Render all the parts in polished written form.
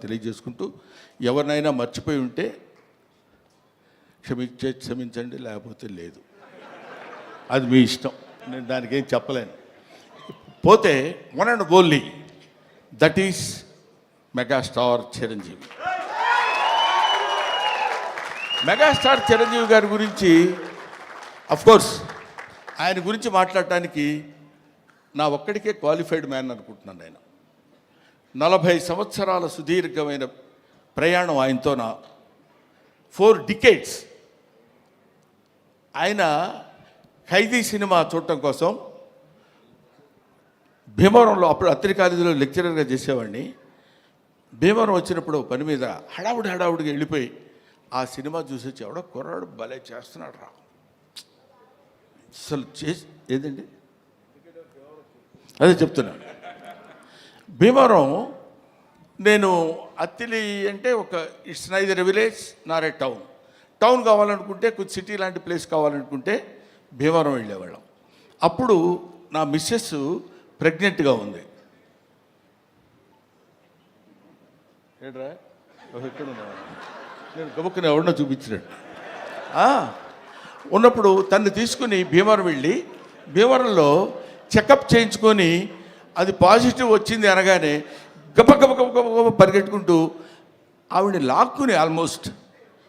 తెలియజేసుకుంటూ ఎవరినైనా మర్చిపోయి ఉంటే క్షమించండి, లేకపోతే లేదు, అది మీ ఇష్టం. నేను దానికి ఏం చెప్పలేను. పోతే one and only that is megastar Chiranjeevi. Megastar Chiranjeevi గారి గురించి అఫ్కోర్స్ ఆయన గురించి మాట్లాడటానికి నా ఒక్కడికే క్వాలిఫైడ్ మ్యాన్ అనుకుంటున్నాను. ఆయన 40 సంవత్సరాల సుదీర్ఘమైన ప్రయాణం ఆయనతో, నా 4 decades. ఆయన ఖైదీ సినిమా చూడటం కోసం భీమవరంలో, అప్పుడు అత్తిరి కాలేజీలో లెక్చరర్గా చేసేవాడిని. భీమవరం వచ్చినప్పుడు పని మీద హడావుడిగా వెళ్ళిపోయి ఆ సినిమా చూసి వచ్చి ఎవడో కుర్రాడు భలే చేస్తున్నాడు రా, అసలు ఏదండి అదే చెప్తున్నాను. భీమవరం నేను అత్తిలి అంటే ఒక it's neither village Nar A town కావాలనుకుంటే, కొంచెం సిటీ లాంటి ప్లేస్ కావాలనుకుంటే భీమవరం వెళ్ళేవాళ్ళం. అప్పుడు నా మిస్సెస్ ప్రెగ్నెంట్గా ఉంది. ఏడ్రా ఎక్కడ నేను గబుక్కుని ఎవరినో చూపించినట్టు ఉన్నప్పుడు తన్ని తీసుకుని భీమవరం వెళ్ళి భీమవరంలో చెకప్ చేయించుకొని అది పాజిటివ్ వచ్చింది అనగానే గబ పరిగెట్టుకుంటూ ఆవిడని లాక్కుని ఆల్మోస్ట్,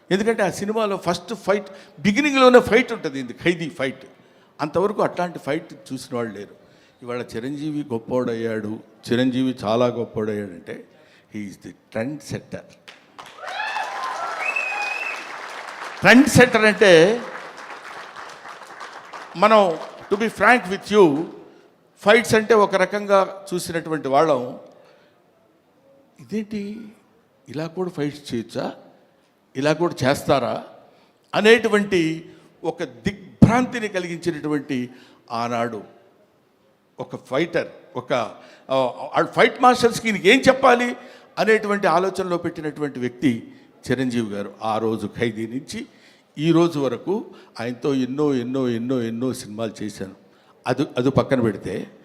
ఎందుకంటే ఆ సినిమాలో ఫస్ట్ ఫైట్ బిగినింగ్లోనే ఫైట్ ఉంటుంది, ఇది ఖైదీ ఫైట్. అంతవరకు అట్లాంటి ఫైట్ చూసిన వాళ్ళు లేరు. ఇవాళ చిరంజీవి గొప్పోడయ్యాడు, చిరంజీవి చాలా గొప్పోడయ్యాడంటే he's the trendsetter. Trendsetter అంటే మనం to be frank with you, fights అంటే ఒక రకంగా చూసినటువంటి వాళ్ళం, ఇదేంటి ఇలా కూడా ఫైట్స్ చేయొచ్చా, ఇలా కూడా చేస్తారా అనేటువంటి ఒక దిగ్భ్రాంతిని కలిగించినటువంటి ఆనాడు ఒక ఫైటర్, ఒక ఫైట్ మాస్టర్స్కి ఈయనకి ఏం చెప్పాలి అనేటువంటి ఆలోచనలో పెట్టినటువంటి వ్యక్తి చిరంజీవి గారు. ఆ రోజు ఖైదీ నుంచి ఈ రోజు వరకు ఆయనతో ఎన్నో సినిమాలు చేశాను. అది పక్కన పెడితే